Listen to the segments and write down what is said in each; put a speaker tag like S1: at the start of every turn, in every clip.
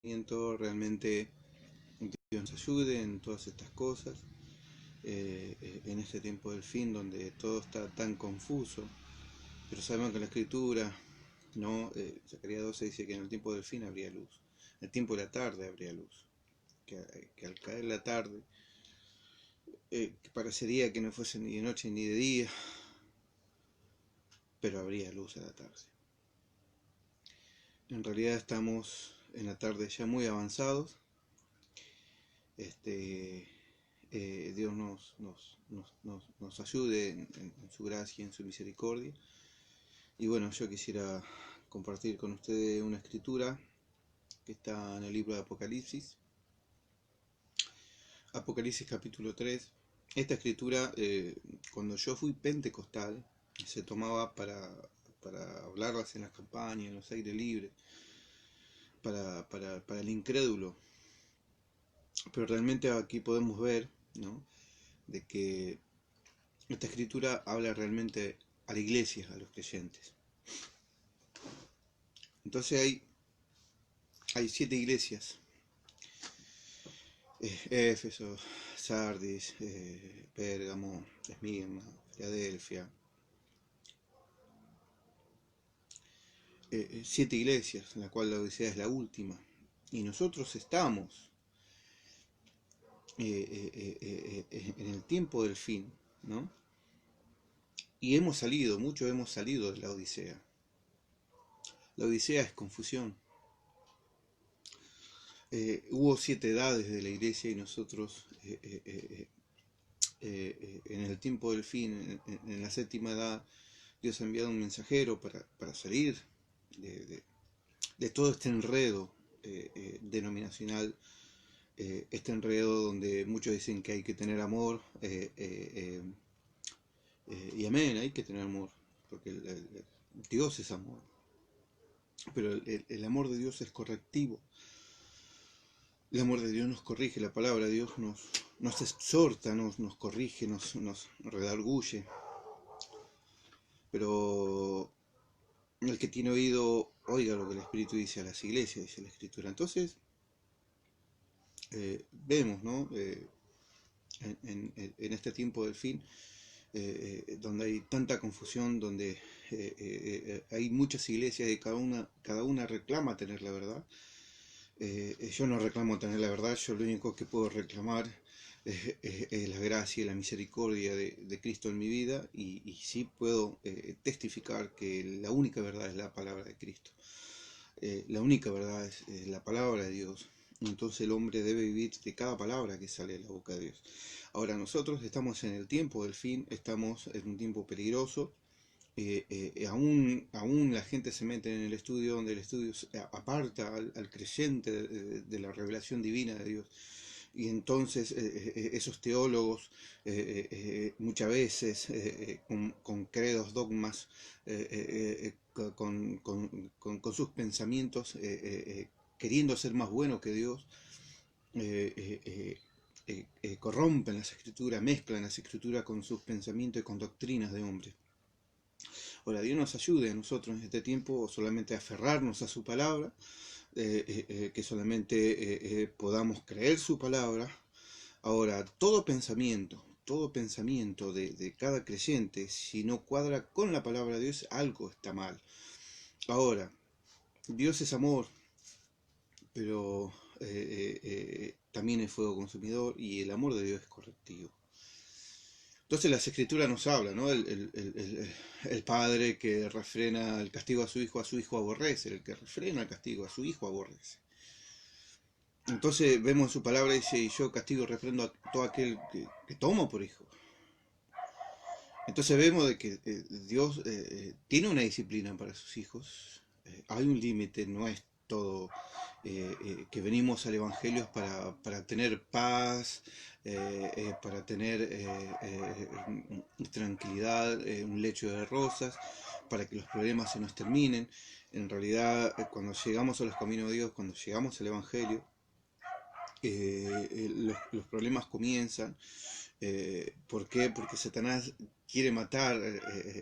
S1: realmente Dios nos ayude en todas estas cosas, en este tiempo del fin donde todo está tan confuso, pero sabemos que la Escritura, ¿no? Zacarías 12 dice que en el tiempo del fin habría luz, en el tiempo de la tarde habría luz, que al caer la tarde, que parecería que no fuese ni de noche ni de día, pero habría luz a la tarde. En realidad estamos en la tarde ya muy avanzados. Dios nos ayude en su gracia y en su misericordia. Y bueno, yo quisiera compartir con ustedes una escritura que está en el libro de Apocalipsis. Apocalipsis capítulo 3. Esta escritura, cuando yo fui pentecostal, se tomaba para hablarlas en las campañas, en los aires libres, para el incrédulo. Pero realmente aquí podemos ver, ¿no?, de que esta escritura habla realmente a la iglesia, a los creyentes. Entonces hay 7 iglesias: Éfeso, Sardis, Pérgamo, Esmirna, Filadelfia. 7 iglesias, en la cual la Odisea es la última. Y nosotros estamos en el tiempo del fin, ¿no? Y muchos hemos salido de la Odisea. La Odisea es confusión. Hubo 7 edades de la iglesia y nosotros en el tiempo del fin, en la 7ª edad, Dios ha enviado un mensajero para salir de todo este enredo denominacional, este enredo donde muchos dicen que hay que tener amor, y amén, hay que tener amor, porque Dios es amor, pero el amor de Dios es correctivo. El amor de Dios nos corrige, la palabra de Dios nos exhorta, nos corrige, nos redarguye. Pero el que tiene oído, oiga lo que el Espíritu dice a las iglesias, dice la Escritura. Entonces, vemos, ¿no?, en este tiempo del fin, donde hay tanta confusión, donde hay muchas iglesias y cada una reclama tener la verdad. Yo no reclamo tener la verdad, yo lo único que puedo reclamar es la gracia y la misericordia de Cristo en mi vida, y sí puedo testificar que la única verdad es la palabra de Cristo. La única verdad es la palabra de Dios. Entonces el hombre debe vivir de cada palabra que sale de la boca de Dios. Ahora, nosotros estamos en el tiempo del fin, estamos en un tiempo peligroso. Aún la gente se mete en el estudio, donde el estudio aparta al creyente de la revelación divina de Dios. Y entonces esos teólogos muchas veces con credos, dogmas, con sus pensamientos, queriendo ser más buenos que Dios, corrompen las escrituras, mezclan las escrituras con sus pensamientos y con doctrinas de hombres. Ahora, Dios nos ayude a nosotros en este tiempo solamente a aferrarnos a su palabra, que solamente podamos creer su palabra. Ahora, todo pensamiento de cada creyente, si no cuadra con la palabra de Dios, algo está mal. Ahora, Dios es amor, pero también es fuego consumidor, y el amor de Dios es correctivo. Entonces las escrituras nos hablan, ¿no? El padre que refrena el castigo a su hijo aborrece. El que refrena el castigo a su hijo aborrece. Entonces vemos en su palabra, dice: y yo castigo y reprendo a todo aquel que tomo por hijo. Entonces vemos de que Dios tiene una disciplina para sus hijos. Hay un límite, no es todo que venimos al Evangelio para tener paz, para tener tranquilidad, un lecho de rosas, para que los problemas se nos terminen. En realidad, cuando llegamos a los caminos de Dios, cuando llegamos al Evangelio, los problemas comienzan. ¿Por qué? Porque Satanás quiere matar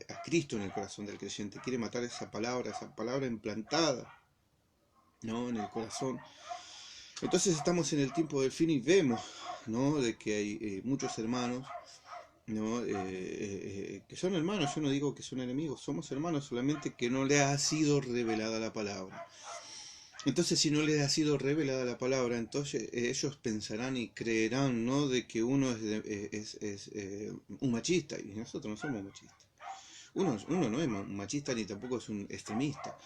S1: a Cristo en el corazón del creyente, quiere matar esa palabra implantada, ¿no?, en el corazón. Entonces estamos en el tiempo del fin y vemos, ¿no?, de que hay muchos hermanos, ¿no?, que son hermanos. Yo no digo que son enemigos, somos hermanos, solamente que no les ha sido revelada la palabra. Entonces, si no les ha sido revelada la palabra, entonces ellos pensarán y creerán, ¿no?, de que uno es un machista, y nosotros no somos machistas. Uno no es un machista ni tampoco es un extremista.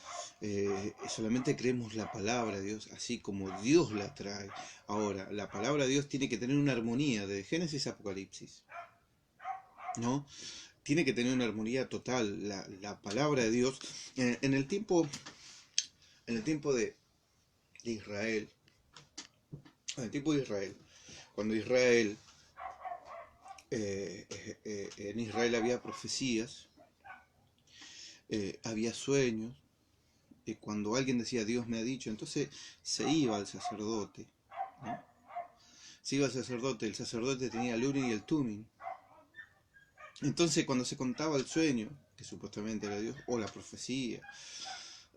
S1: Solamente creemos la palabra de Dios así como Dios la trae. Ahora, la palabra de Dios tiene que tener una armonía de Génesis a Apocalipsis, ¿no? Tiene que tener una armonía total. La palabra de Dios en el tiempo de Israel, en el tiempo de Israel, cuando en Israel había profecías, había sueños, y cuando alguien decía Dios me ha dicho, entonces se iba al sacerdote, ¿no? Se iba al sacerdote, el sacerdote tenía el Urim y el Tumim. Entonces cuando se contaba el sueño, que supuestamente era Dios, o la profecía,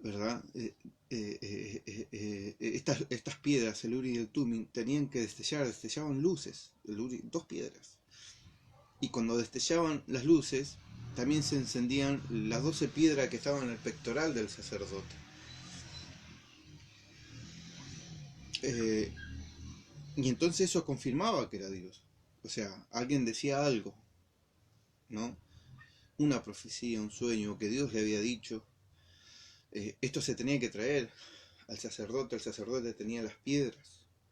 S1: ¿verdad? Estas piedras, el Urim y el Tumim, tenían que destellaban luces, el Urim, 2 piedras. Y cuando destellaban las luces, también se encendían las 12 piedras que estaban en el pectoral del sacerdote. Y entonces eso confirmaba que era Dios. O sea, alguien decía algo, ¿no? Una profecía, un sueño que Dios le había dicho. Esto se tenía que traer al sacerdote. El sacerdote tenía las piedras.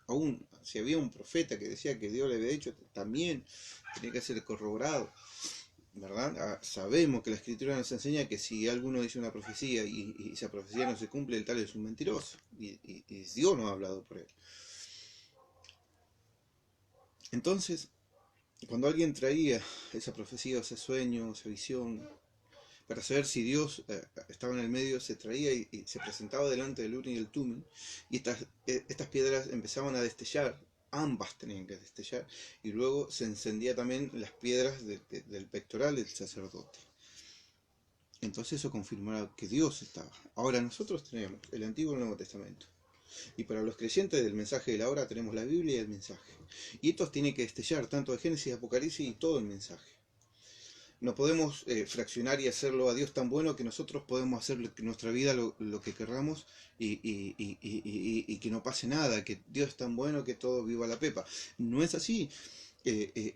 S1: Aún si había un profeta que decía que Dios le había dicho, también tenía que ser corroborado, ¿verdad? Sabemos que la Escritura nos enseña que si alguno dice una profecía y esa profecía no se cumple, el tal es un mentiroso. Y Dios no ha hablado por él. Entonces, cuando alguien traía esa profecía, ese sueño, esa visión, para saber si Dios estaba en el medio, se traía y se presentaba delante del Urim y el Tumim, y estas piedras empezaban a destellar, ambas tenían que destellar, y luego se encendía también las piedras del pectoral del sacerdote. Entonces eso confirmaba que Dios estaba. Ahora nosotros tenemos el Antiguo y el Nuevo Testamento. Y para los creyentes del mensaje de la hora tenemos la Biblia y el mensaje. Y estos tienen que destellar tanto de Génesis, Apocalipsis y todo el mensaje. No podemos fraccionar y hacerlo a Dios tan bueno que nosotros podemos hacer en nuestra vida lo que querramos y que no pase nada, que Dios es tan bueno que todo viva la pepa. No es así.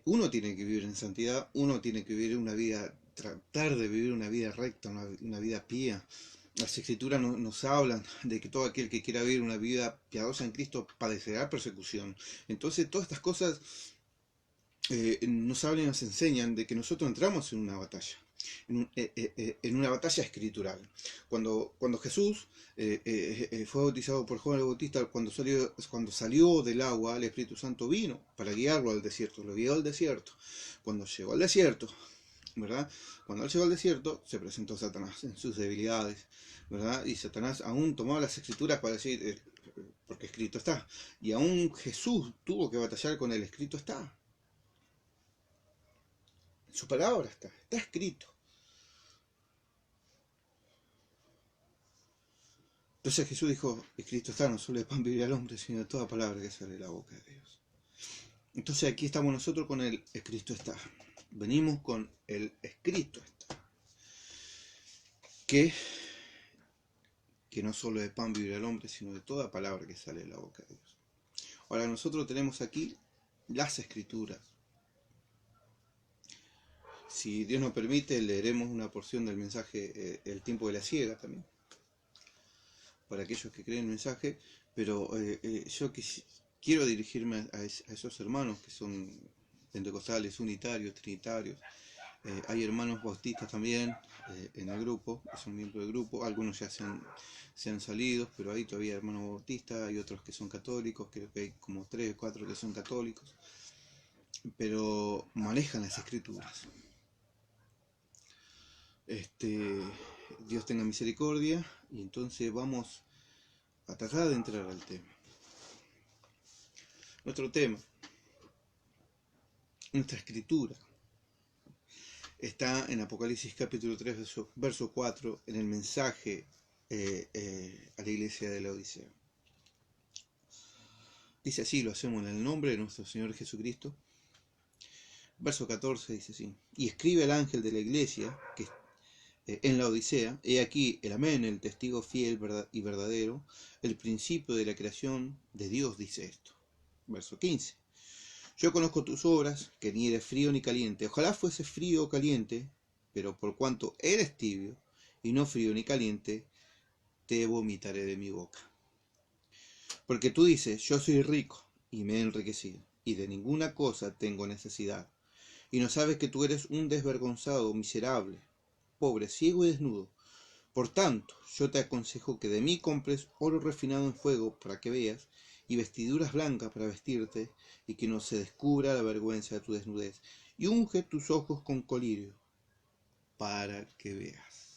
S1: Uno tiene que vivir en santidad, uno tiene que vivir una vida, tratar de vivir una vida recta, una vida pía. Las Escrituras nos hablan de que todo aquel que quiera vivir una vida piadosa en Cristo padecerá persecución. Entonces todas estas cosas nos hablan y nos enseñan de que nosotros entramos en una batalla, en una batalla escritural. Cuando Jesús fue bautizado por Juan el Bautista, cuando salió del agua, el Espíritu Santo vino para guiarlo al desierto, lo guió al desierto. Cuando llegó al desierto, ¿verdad? Cuando él llegó al desierto, se presentó Satanás en sus debilidades, ¿verdad? Y Satanás aún tomaba las escrituras para decir, porque escrito está. Y aún Jesús tuvo que batallar con el escrito está. Su palabra está escrito. Entonces Jesús dijo, escrito está, no solo de pan vivirá el hombre, sino de toda palabra que sale de la boca de Dios. Entonces aquí estamos nosotros con el escrito está. Venimos con el escrito está. Que no solo de pan vivirá el hombre, sino de toda palabra que sale de la boca de Dios. Ahora nosotros tenemos aquí las escrituras. Si Dios nos permite, leeremos una porción del mensaje, el tiempo de la ciega también, para aquellos que creen el mensaje, pero yo quiero dirigirme a esos hermanos que son pentecostales, unitarios, trinitarios. Hay hermanos bautistas también en el grupo, que son miembros del grupo. Algunos ya se han salido, pero hay todavía hermanos bautistas. Hay otros que son católicos, creo que hay como 3 o 4 que son católicos, pero manejan las escrituras. Dios tenga misericordia, y entonces vamos a tratar de entrar al tema. Nuestro tema, nuestra escritura, está en Apocalipsis capítulo 3, verso 4, en el mensaje a la iglesia de la Odisea. Dice así, lo hacemos en el nombre de nuestro Señor Jesucristo. Verso 14 dice así, y escribe al ángel de la iglesia, que en la Odisea, he aquí el amén, el testigo fiel y verdadero, el principio de la creación de Dios dice esto. Verso 15, yo conozco tus obras, que ni eres frío ni caliente, ojalá fuese frío o caliente, pero por cuanto eres tibio, y no frío ni caliente, te vomitaré de mi boca. Porque tú dices, yo soy rico, y me he enriquecido, y de ninguna cosa tengo necesidad, y no sabes que tú eres un desvergonzado, miserable, pobre, ciego y desnudo. Por tanto, yo te aconsejo que de mí compres oro refinado en fuego para que veas, y vestiduras blancas para vestirte, y que no se descubra la vergüenza de tu desnudez, y unge tus ojos con colirio, para que veas.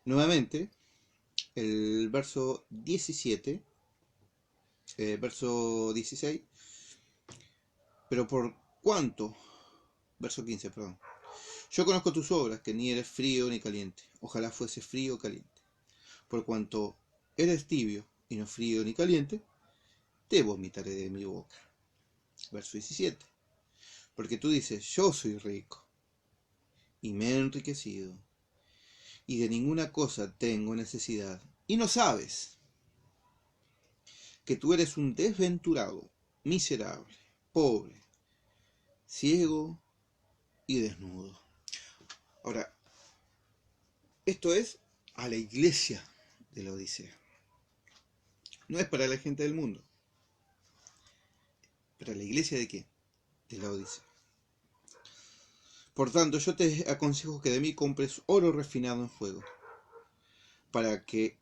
S1: Nuevamente, el verso 17, verso 16, pero por cuánto, verso 15, perdón. Yo conozco tus obras, que ni eres frío ni caliente. Ojalá fuese frío o caliente. Por cuanto eres tibio y no frío ni caliente, te vomitaré de mi boca. Verso 17. Porque tú dices, yo soy rico y me he enriquecido y de ninguna cosa tengo necesidad. Y no sabes que tú eres un desventurado, miserable, pobre, ciego y desnudo. Ahora, esto es a la iglesia de la Odisea. No es para la gente del mundo. ¿Para la iglesia de qué? De la Odisea. Por tanto, yo te aconsejo que de mí compres oro refinado en fuego, para que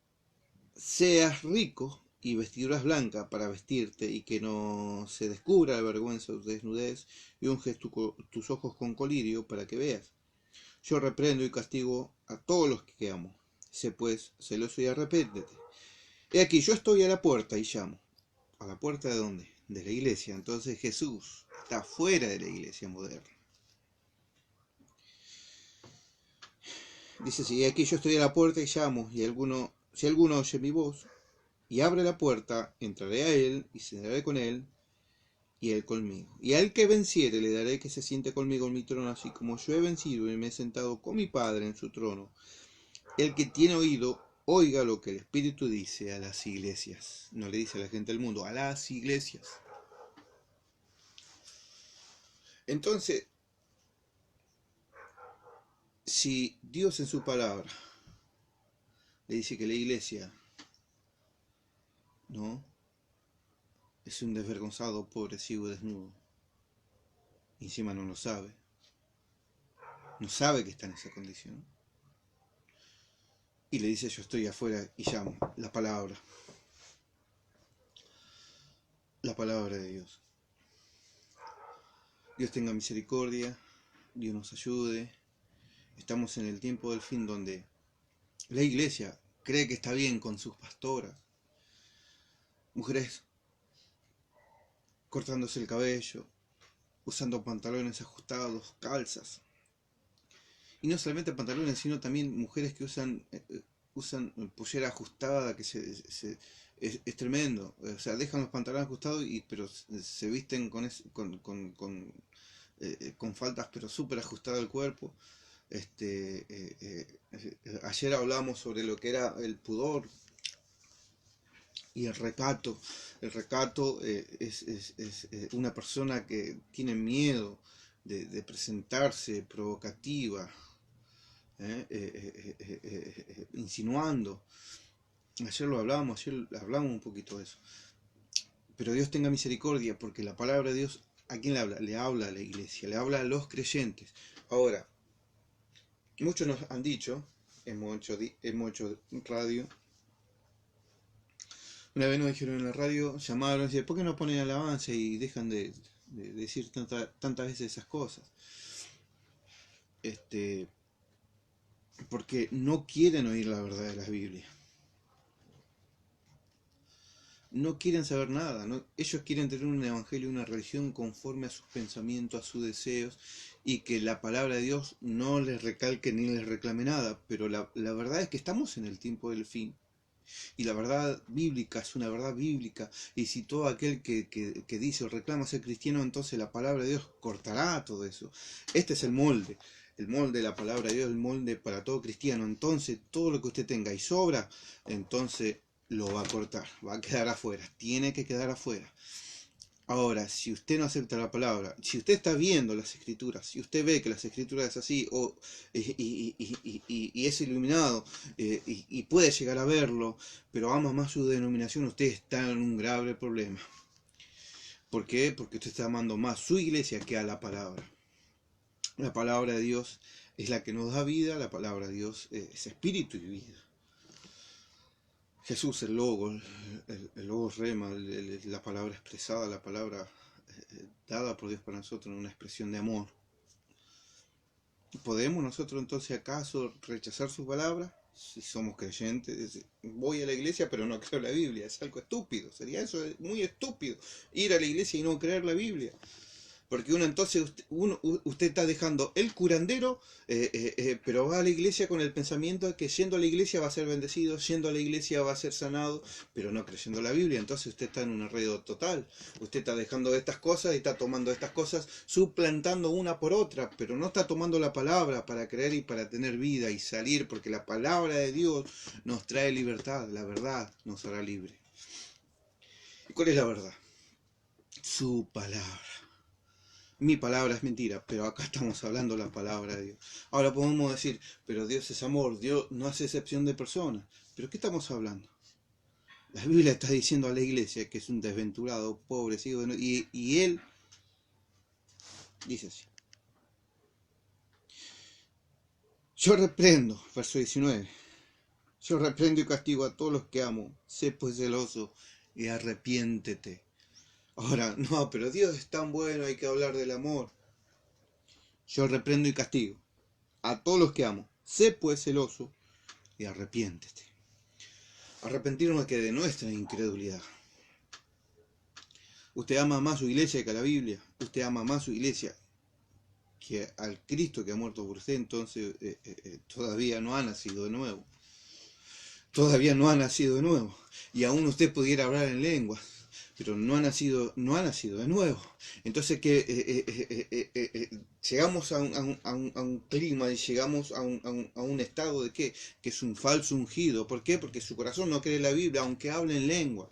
S1: seas rico, y vestiduras blancas para vestirte, y que no se descubra la vergüenza de tu desnudez, y unges tus ojos con colirio para que veas. Yo reprendo y castigo a todos los que amo. Sé pues celoso y arrepéntete. He aquí, yo estoy a la puerta y llamo. ¿A la puerta de dónde? De la iglesia. Entonces Jesús está fuera de la iglesia moderna. Dice así, aquí yo estoy a la puerta y llamo, y si alguno oye mi voz y abre la puerta, entraré a él y cenaré con él y él conmigo. Y al que venciere le daré que se siente conmigo en mi trono, así como yo he vencido y me he sentado con mi Padre en su trono. El que tiene oído, oiga lo que el Espíritu dice a las iglesias. No le dice a la gente del mundo, a las iglesias. Entonces, si Dios en su palabra le dice que la iglesia no es un desvergonzado, pobre, ciego, desnudo, y encima no lo sabe, no sabe que está en esa condición, y le dice yo estoy afuera y llamo, la palabra de Dios. Dios tenga misericordia, Dios nos ayude. Estamos en el tiempo del fin donde la iglesia cree que está bien con sus pastoras, mujeres cortándose el cabello, usando pantalones ajustados, calzas. Y no solamente pantalones, sino también mujeres que usan pollera ajustada, que es tremendo. O sea, dejan los pantalones ajustados, pero se visten con faltas, pero súper ajustado al cuerpo. Ayer hablamos sobre lo que era el pudor y el recato. El recato es una persona que tiene miedo de presentarse provocativa, insinuando. Ayer hablamos un poquito de eso. Pero Dios tenga misericordia, porque la palabra de Dios, ¿a quién le habla? Le habla a la iglesia, le habla a los creyentes. Ahora, muchos nos han dicho, hemos hecho radio. Una vez nos dijeron en la radio, llamaron y decían, ¿por qué no ponen alabanza y dejan de decir tantas veces esas cosas? Porque no quieren oír la verdad de la Biblia. No quieren saber nada. Ellos quieren tener un evangelio, una religión conforme a sus pensamientos, a sus deseos, y que la palabra de Dios no les recalque ni les reclame nada. Pero la verdad es que estamos en el tiempo del fin. Y la verdad bíblica es una verdad bíblica. Y si todo aquel que dice o reclama ser cristiano, entonces la palabra de Dios cortará todo eso. Este es el molde. El molde de la palabra de Dios, el molde para todo cristiano. Entonces, todo lo que usted tenga y sobra, entonces lo va a cortar, va a quedar afuera. Tiene que quedar afuera. Ahora, si usted no acepta la palabra, si usted está viendo las escrituras, si usted ve que las escrituras es así, y es iluminado, y puede llegar a verlo, pero ama más su denominación, usted está en un grave problema. ¿Por qué? Porque usted está amando más su iglesia que a la palabra. La palabra de Dios es la que nos da vida, la palabra de Dios es espíritu y vida. Jesús, el logo, el logo rema, la palabra expresada, la palabra dada por Dios para nosotros, una expresión de amor. ¿Podemos nosotros entonces acaso rechazar su palabra? Si somos creyentes, voy a la iglesia pero no creo la Biblia, es algo estúpido, sería eso muy estúpido, ir a la iglesia y no creer la Biblia. Porque usted está dejando el curandero, pero va a la iglesia con el pensamiento de que yendo a la iglesia va a ser bendecido, yendo a la iglesia va a ser sanado, pero no creyendo la Biblia. Entonces usted está en un enredo total. Usted está dejando estas cosas y está tomando estas cosas, suplantando una por otra, pero no está tomando la palabra para creer y para tener vida y salir, porque la palabra de Dios nos trae libertad, la verdad nos hará libre. ¿Y cuál es la verdad? Su palabra. Mi palabra es mentira, pero acá estamos hablando la palabra de Dios. Ahora podemos decir, pero Dios es amor, Dios no hace excepción de personas. ¿Pero qué estamos hablando? La Biblia está diciendo a la iglesia que es un desventurado, pobre, ciego, y él dice así. Yo reprendo, verso 19, yo reprendo y castigo a todos los que amo, sé pues celoso y arrepiéntete. Ahora, no, pero Dios es tan bueno, hay que hablar del amor. Yo reprendo y castigo a todos los que amo, sé pues celoso y arrepiéntete. Arrepentirnos que de nuestra incredulidad. Usted ama más su iglesia que a la Biblia. Usted ama más su iglesia que al Cristo que ha muerto por usted. Entonces todavía no ha nacido de nuevo. Todavía no ha nacido de nuevo. Y aún usted pudiera hablar en lenguas, pero no ha nacido de nuevo. Entonces llegamos a un clima y llegamos a un estado de ¿qué? Que es un falso ungido. ¿Por qué? Porque su corazón no cree la Biblia, aunque hable en lengua.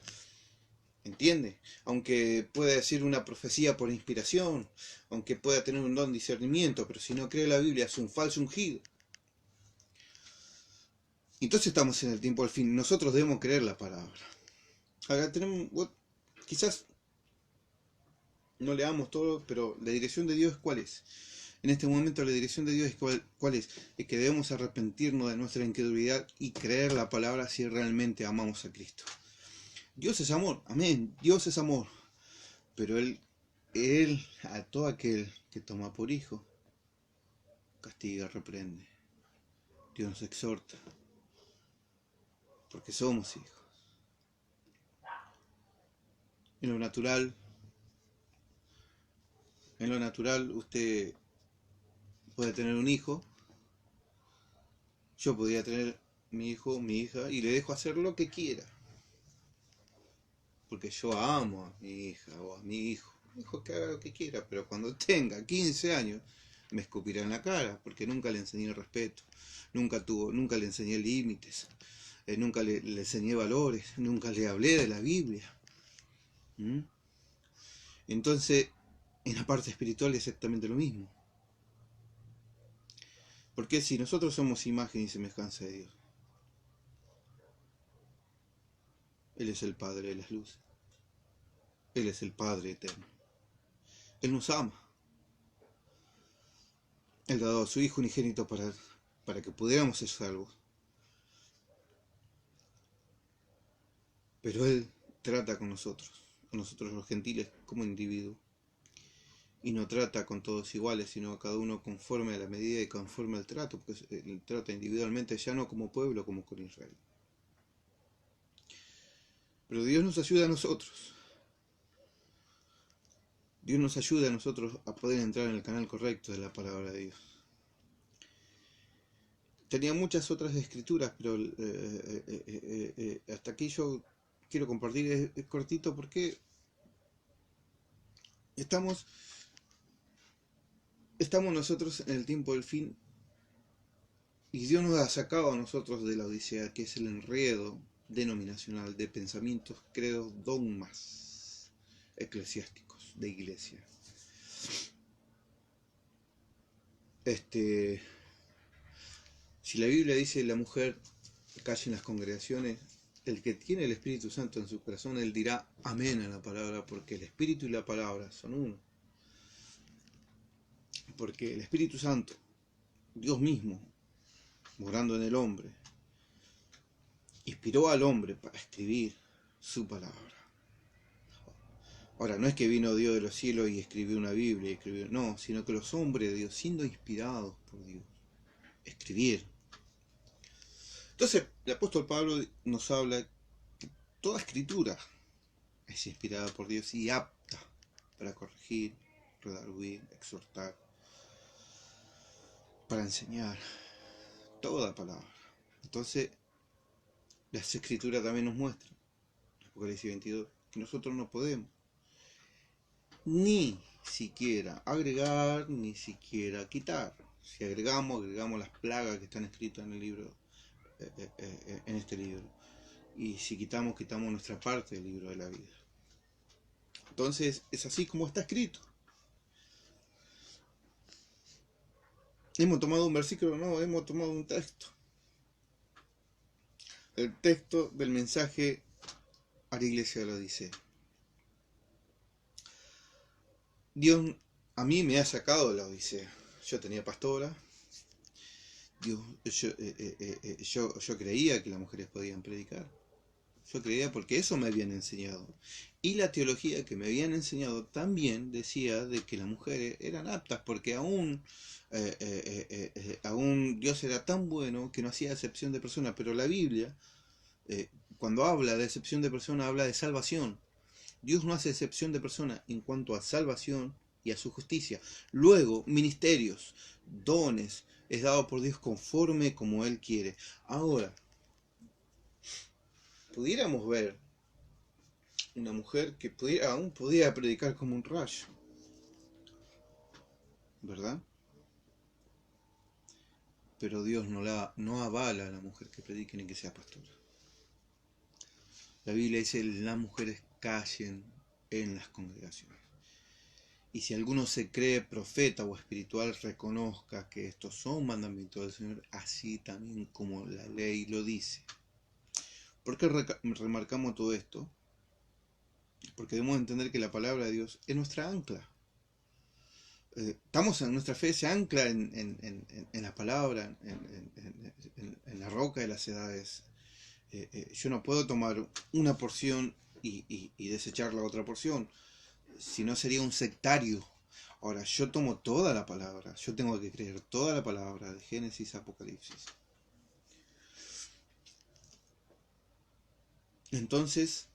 S1: ¿Entiende? Aunque pueda decir una profecía por inspiración, aunque pueda tener un don de discernimiento, pero si no cree la Biblia es un falso ungido. Entonces estamos en el tiempo del fin. Nosotros debemos creer la palabra. Ahora quizás no leamos todo, pero la dirección de Dios, ¿cuál es? En este momento la dirección de Dios es ¿cuál es? Es que debemos arrepentirnos de nuestra incredulidad y creer la palabra si realmente amamos a Cristo. Dios es amor, amén, Dios es amor. Pero Él a todo aquel que toma por hijo, castiga, reprende. Dios nos exhorta, porque somos hijos. En lo natural usted puede tener un hijo, yo podría tener mi hijo, mi hija, y le dejo hacer lo que quiera. Porque yo amo a mi hija o a mi hijo. Mi hijo que haga lo que quiera, pero cuando tenga 15 años me escupirá en la cara, porque nunca le enseñé respeto, nunca le enseñé límites, nunca le enseñé valores, nunca le hablé de la Biblia. ¿Mm? Entonces, en la parte espiritual es exactamente lo mismo. Porque si nosotros somos imagen y semejanza de Dios, Él es el Padre de las luces, Él es el Padre eterno, Él nos ama, Él ha dado a su Hijo unigénito para que pudiéramos ser salvos. Pero Él trata con nosotros los gentiles, como individuos. Y no trata con todos iguales, sino a cada uno conforme a la medida y conforme al trato, porque Él trata individualmente, ya no como pueblo, como con Israel. Pero Dios nos ayuda a nosotros. Dios nos ayuda a nosotros a poder entrar en el canal correcto de la palabra de Dios. Tenía muchas otras escrituras, pero hasta aquí yo quiero compartir, es cortito porque estamos nosotros en el tiempo del fin y Dios nos ha sacado a nosotros de la Odisea, que es el enredo denominacional de pensamientos, credos, dogmas eclesiásticos de iglesia. Si la Biblia dice la mujer calla en las congregaciones, el que tiene el Espíritu Santo en su corazón, él dirá amén a la palabra, porque el Espíritu y la palabra son uno. Porque el Espíritu Santo, Dios mismo, morando en el hombre, inspiró al hombre para escribir su palabra. Ahora, no es que vino Dios de los cielos y escribió una Biblia, no, sino que los hombres de Dios, siendo inspirados por Dios, escribieron. Entonces, el apóstol Pablo nos habla que toda escritura es inspirada por Dios y apta para corregir, redarguir, exhortar, para enseñar, toda palabra. Entonces, las escrituras también nos muestran, Apocalipsis 22, que nosotros no podemos ni siquiera agregar, ni siquiera quitar. Si agregamos las plagas que están escritas en el libro, en este libro. Y si quitamos nuestra parte del libro de la vida. Entonces, es así como está escrito. ¿Hemos tomado un versículo? No, hemos tomado un texto. El texto del mensaje a la iglesia de la Odisea. Dios a mí me ha sacado de la Odisea. Yo tenía pastora. Yo creía que las mujeres podían predicar. Yo creía porque eso me habían enseñado. Y la teología que me habían enseñado también decía de que las mujeres eran aptas, porque aún Dios era tan bueno que no hacía excepción de personas. Pero la Biblia, cuando habla de excepción de personas, habla de salvación. Dios no hace excepción de personas en cuanto a salvación y a su justicia. Luego, ministerios, dones, es dado por Dios conforme como Él quiere. Ahora, pudiéramos ver una mujer que aún podía predicar como un rayo, ¿verdad? Pero Dios no avala a la mujer que predique ni que sea pastora. La Biblia dice: las mujeres callen en las congregaciones. Y si alguno se cree profeta o espiritual, reconozca que estos son mandamientos del Señor, así también como la ley lo dice. ¿Por qué remarcamos todo esto? Porque debemos entender que la palabra de Dios es nuestra ancla. Estamos en nuestra fe, se ancla en la palabra, en la roca de las edades. Yo no puedo tomar una porción y desechar la otra porción, si no sería un sectario. Ahora, yo tomo toda la palabra, yo tengo que creer toda la palabra de Génesis a Apocalipsis. Entonces,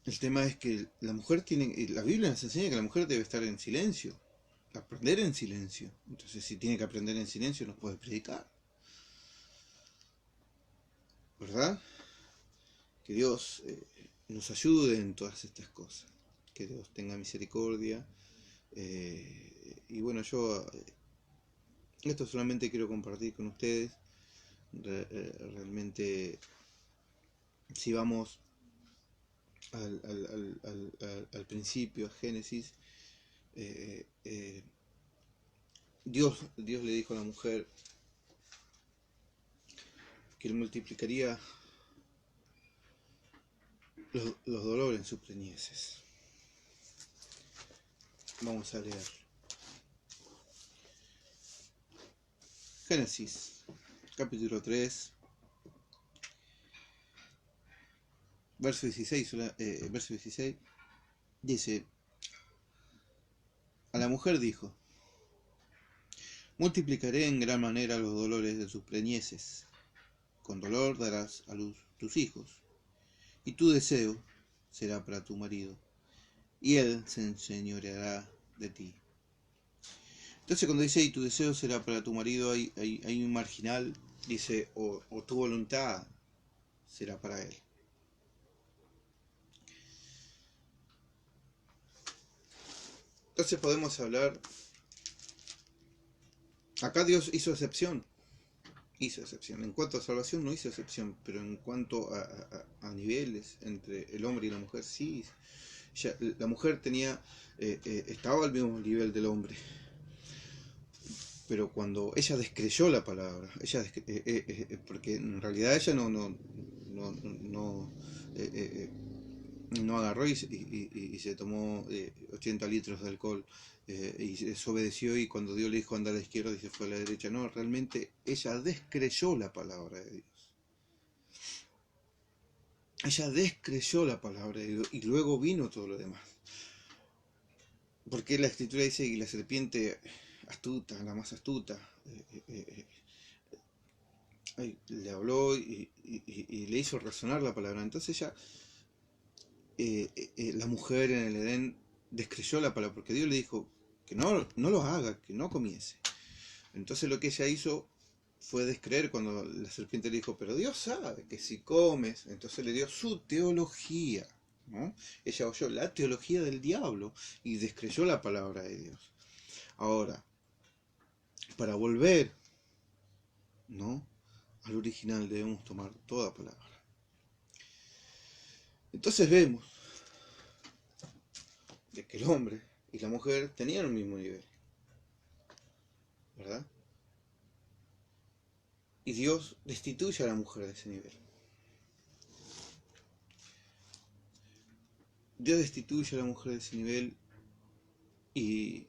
S1: el tema es que la mujer la Biblia nos enseña que la mujer debe estar en silencio, aprender en silencio. Entonces, si tiene que aprender en silencio, no puede predicar, ¿verdad? Que Dios nos ayude en todas estas cosas, que Dios tenga misericordia. Y bueno, yo esto solamente quiero compartir con ustedes. Realmente, si vamos al principio, a Génesis, Dios le dijo a la mujer que él multiplicaría los dolores en sus preñeces. Vamos a leer Génesis capítulo 3, verso 16, dice: a la mujer dijo: multiplicaré en gran manera los dolores de sus preñeces, con dolor darás a luz tus hijos, y tu deseo será para tu marido, y él se enseñoreará de ti. Entonces cuando dice, y tu deseo será para tu marido, hay un marginal, dice, o tu voluntad será para él. Entonces podemos hablar, acá Dios hizo excepción, en cuanto a salvación no hizo excepción, pero en cuanto a niveles entre el hombre y la mujer, sí. Ya, la mujer tenía, estaba al mismo nivel del hombre, pero cuando ella descreyó la palabra, porque en realidad ella no, eh, eh, no agarró y se tomó 80 litros de alcohol y desobedeció, y cuando Dios le dijo andar a la izquierda y se fue a la derecha. No, realmente ella descreyó la palabra de Dios. Ella descreyó la palabra de Dios y luego vino todo lo demás. Porque la escritura dice que la serpiente astuta, la más astuta, le habló y le hizo razonar la palabra. Entonces ella, la mujer en el Edén, descreyó la palabra, porque Dios le dijo que no lo haga, que no comiese. Entonces lo que ella hizo fue descreer cuando la serpiente le dijo, pero Dios sabe que si comes, entonces le dio su teología, ¿no? Ella oyó la teología del diablo y descreyó la palabra de Dios. Ahora, para volver, ¿no?, al original debemos tomar toda palabra. Entonces vemos de que el hombre y la mujer tenían un mismo nivel, ¿verdad? Y Dios destituye a la mujer de ese nivel. Dios destituye a la mujer de ese nivel y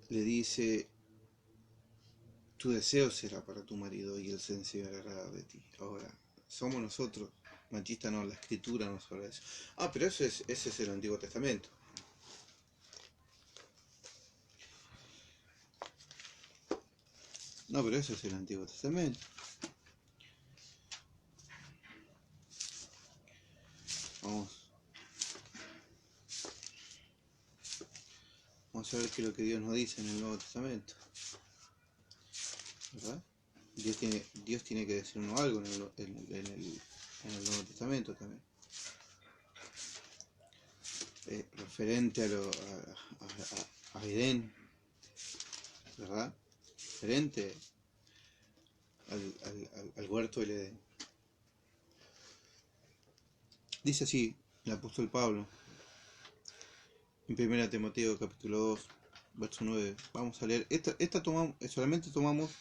S1: le dice, tu deseo será para tu marido y él se enseñará de ti. Ahora, somos nosotros, machistas no, la escritura nos habla de eso. Pero ese es el Antiguo Testamento. No, pero ese es el Antiguo Testamento. Vamos a ver qué es lo que Dios nos dice en el Nuevo Testamento, ¿verdad? Dios tiene que decirnos algo en el Nuevo Testamento también. Referente a Edén, ¿verdad? Referente al huerto del Edén. Dice así el apóstol Pablo en 1 Timoteo capítulo 2, verso 9. Vamos a leer. Solamente tomamos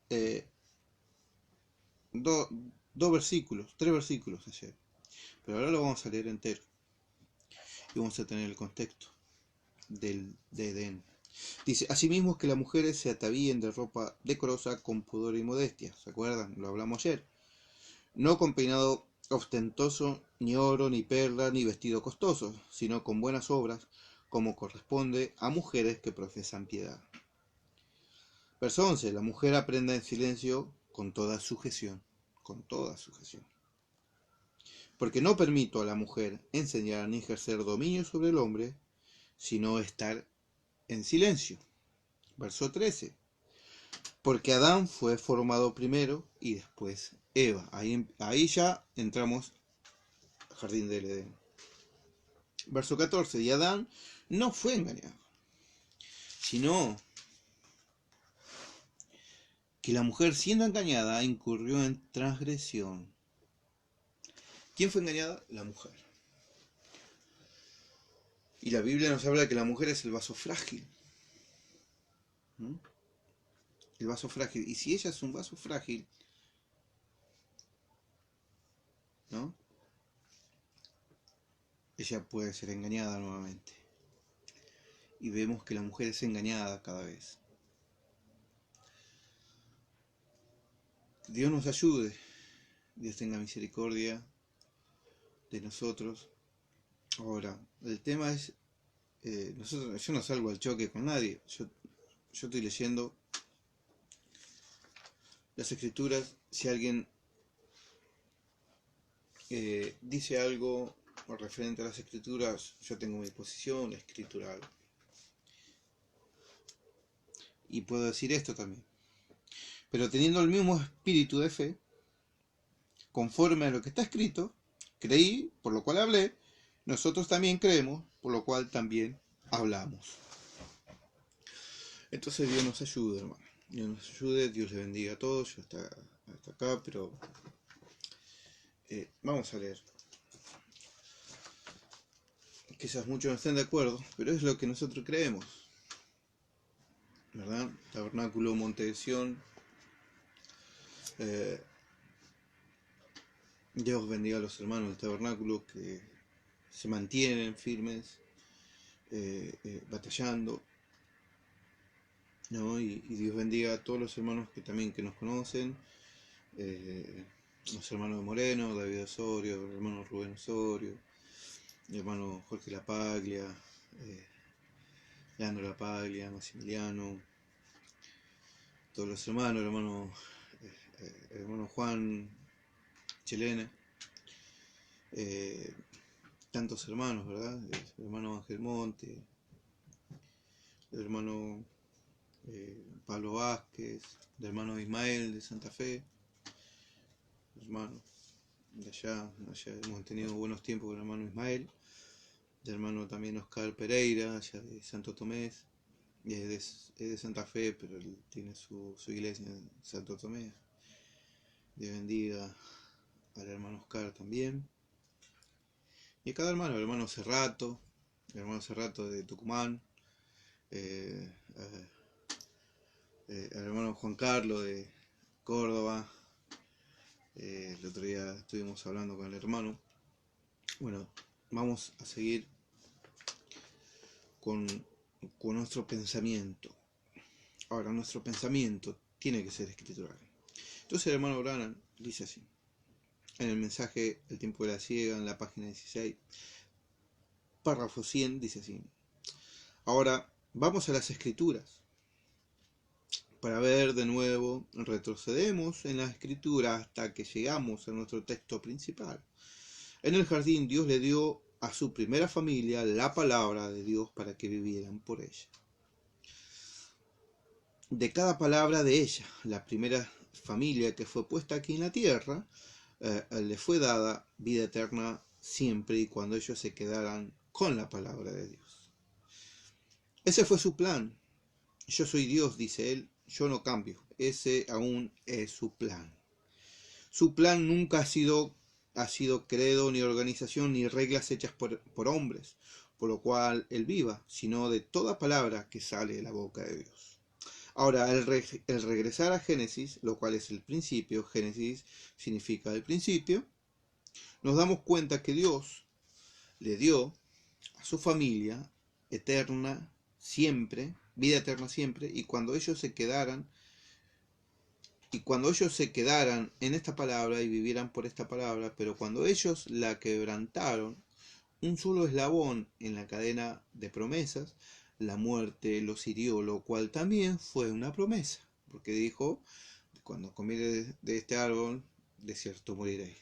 S1: tres versículos ayer. Pero ahora lo vamos a leer entero. Y vamos a tener el contexto de Edén. Dice, asimismo que las mujeres se atavíen de ropa decorosa con pudor y modestia. ¿Se acuerdan? Lo hablamos ayer. No con peinado ostentoso, ni oro, ni perla, ni vestido costoso, sino con buenas obras, como corresponde a mujeres que profesan piedad. Verso 11. La mujer aprenda en silencio con toda sujeción. Con toda sujeción. Porque no permito a la mujer enseñar ni ejercer dominio sobre el hombre, sino estar en silencio. Verso 13. Porque Adán fue formado primero y después Eva. Ahí ya entramos al jardín del Edén. Verso 14. Y Adán no fue engañado, sino que la mujer, siendo engañada, incurrió en transgresión. ¿Quién fue engañada? La mujer. Y la Biblia nos habla de que la mujer es el vaso frágil. El vaso frágil. Y si ella es un vaso frágil, ¿no?, ella puede ser engañada nuevamente. Y vemos que la mujer es engañada cada vez. Dios nos ayude. Dios tenga misericordia de nosotros. Ahora, el tema es, yo no salgo al choque con nadie. Yo estoy leyendo las escrituras. Si alguien dice algo referente a las escrituras, yo tengo mi posición escritural. Y puedo decir esto también. Pero teniendo el mismo espíritu de fe, conforme a lo que está escrito, creí, por lo cual hablé, nosotros también creemos, por lo cual también hablamos. Entonces Dios nos ayude, hermano. Dios nos ayude, Dios le bendiga a todos. Yo hasta acá, pero vamos a leer. Quizás muchos no estén de acuerdo, pero es lo que nosotros creemos, ¿verdad? Tabernáculo, Monte de Sión. Dios bendiga a los hermanos del tabernáculo que se mantienen firmes, batallando, ¿no? Y Dios bendiga a todos los hermanos que también que nos conocen, los hermanos de Moreno, David Osorio, el hermano Rubén Osorio, el hermano Jorge Lapaglia, Leandro Lapaglia, Maximiliano, todos los hermanos, el hermano Juan Chelena, tantos hermanos, ¿verdad? El hermano Ángel Monte, el hermano Pablo Vázquez, el hermano Ismael de Santa Fe, hermano de allá hemos tenido buenos tiempos con el hermano Ismael, el hermano también Oscar Pereira, allá de Santo Tomé, es de Santa Fe, pero él tiene su iglesia en Santo Tomé. Dios bendiga al hermano Oscar también. Y a cada hermano, el hermano Cerrato de Tucumán, al hermano Juan Carlos de Córdoba. El otro día estuvimos hablando con el hermano. Bueno, vamos a seguir con nuestro pensamiento. Ahora, nuestro pensamiento tiene que ser escritural. Entonces el hermano Branham dice así, en el mensaje El tiempo de la ciega, en la página 16, párrafo 100, dice así: ahora vamos a las escrituras para ver de nuevo, retrocedemos en la escritura hasta que llegamos a nuestro texto principal. En el jardín Dios le dio a su primera familia la palabra de Dios para que vivieran por ella. De cada palabra de ella, la primera familia que fue puesta aquí en la tierra, le fue dada vida eterna siempre y cuando ellos se quedaran con la palabra de Dios. Ese fue su plan. Yo soy Dios, dice él, yo no cambio. Ese aún es su plan. Su plan nunca ha sido credo, ni organización, ni reglas hechas por hombres, por lo cual él viva, sino de toda palabra que sale de la boca de Dios. Ahora, el regresar a Génesis, lo cual es el principio, Génesis significa el principio, nos damos cuenta que Dios le dio a su familia eterna siempre, vida eterna siempre, y cuando ellos se quedaran en esta palabra y vivieran por esta palabra, pero cuando ellos la quebrantaron, un solo eslabón en la cadena de promesas, la muerte los hirió, lo cual también fue una promesa, porque dijo, cuando comieres de este árbol, de cierto moriréis.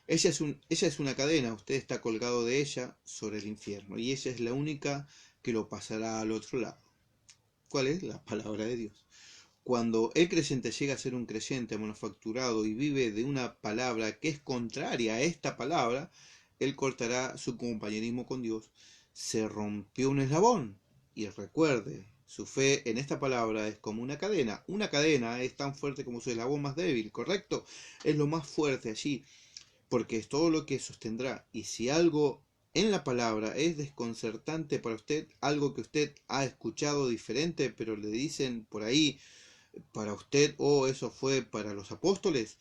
S1: Ella es una cadena, usted está colgado de ella sobre el infierno, y ella es la única que lo pasará al otro lado. ¿Cuál es? La palabra de Dios. Cuando el creyente llega a ser un creyente manufacturado y vive de una palabra que es contraria a esta palabra, él cortará su compañerismo con Dios. Se rompió un eslabón. Y recuerde, su fe en esta palabra es como una cadena. Una cadena es tan fuerte como su eslabón más débil, ¿correcto? Es lo más fuerte allí, porque es todo lo que sostendrá. Y si algo en la palabra es desconcertante para usted, algo que usted ha escuchado diferente, pero le dicen por ahí, para usted, eso fue para los apóstoles,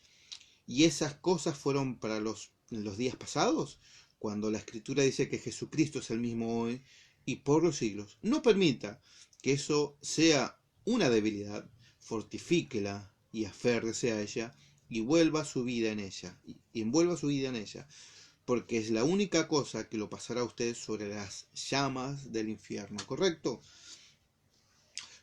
S1: y esas cosas fueron para los días pasados, cuando la escritura dice que Jesucristo es el mismo hoy y por los siglos. No permita que eso sea una debilidad, fortifíquela y aférrese a ella y vuelva su vida en ella, y envuelva su vida en ella, porque es la única cosa que lo pasará a usted sobre las llamas del infierno, ¿correcto?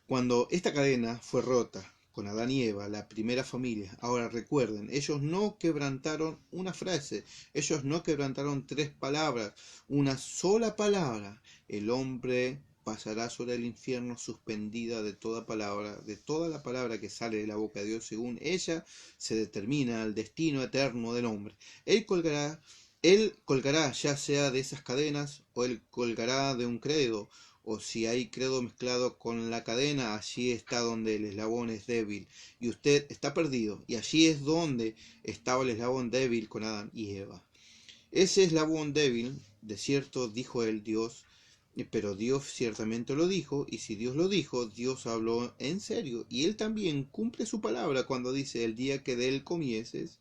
S1: Cuando esta cadena fue rota, con Adán y Eva, la primera familia. Ahora recuerden, ellos no quebrantaron una frase, ellos no quebrantaron 3 palabras, una sola palabra. El hombre pasará sobre el infierno suspendida de toda la palabra que sale de la boca de Dios. Según ella se determina el destino eterno del hombre. Él colgará ya sea de esas cadenas, o él colgará de un credo, o si hay credo mezclado con la cadena, allí está donde el eslabón es débil, y usted está perdido, y allí es donde estaba el eslabón débil con Adán y Eva. Ese eslabón débil, de cierto dijo el Dios, pero Dios ciertamente lo dijo, y si Dios lo dijo, Dios habló en serio, y Él también cumple su palabra cuando dice: el día que de Él comieses,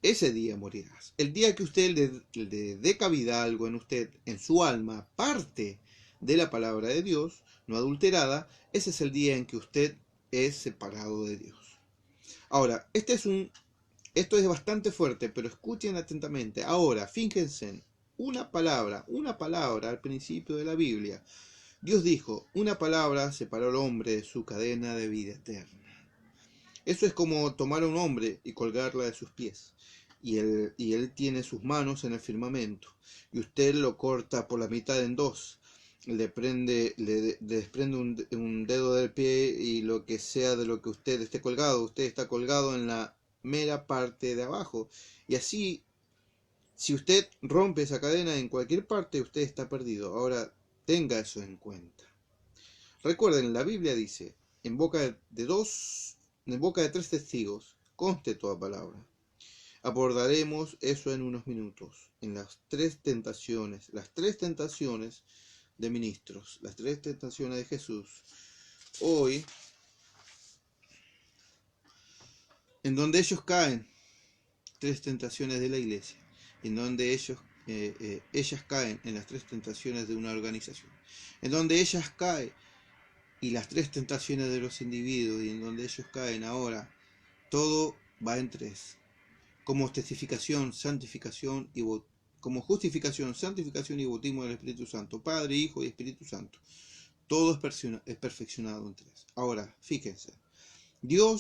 S1: ese día morirás. El día que usted le dé cabida a algo en usted, en su alma, parte de la palabra de Dios, no adulterada, ese es el día en que usted es separado de Dios. Ahora, esto es bastante fuerte, pero escuchen atentamente. Ahora, fíjense, una palabra al principio de la Biblia. Dios dijo: una palabra separó al hombre de su cadena de vida eterna. Eso es como tomar a un hombre y colgarla de sus pies. Y él tiene sus manos en el firmamento. Y usted lo corta por la mitad en dos. Le desprende un dedo del pie, y lo que sea de lo que usted esté colgado, usted está colgado en la mera parte de abajo. Y así, si usted rompe esa cadena en cualquier parte, usted está perdido. Ahora, tenga eso en cuenta. Recuerden, la Biblia dice: en boca de 3 testigos conste toda palabra. Abordaremos eso en unos minutos, en las 3 tentaciones de ministros, las 3 tentaciones de Jesús. Hoy, en donde ellos caen, 3 tentaciones de la iglesia, en donde ellas caen en las 3 tentaciones de una organización, en donde ellas caen y las 3 tentaciones de los individuos, y en donde ellos caen ahora, todo va en 3. Como testificación, santificación y como justificación, santificación y bautismo del Espíritu Santo, Padre, Hijo y Espíritu Santo. Todo es perfeccionado en 3. Ahora, fíjense, Dios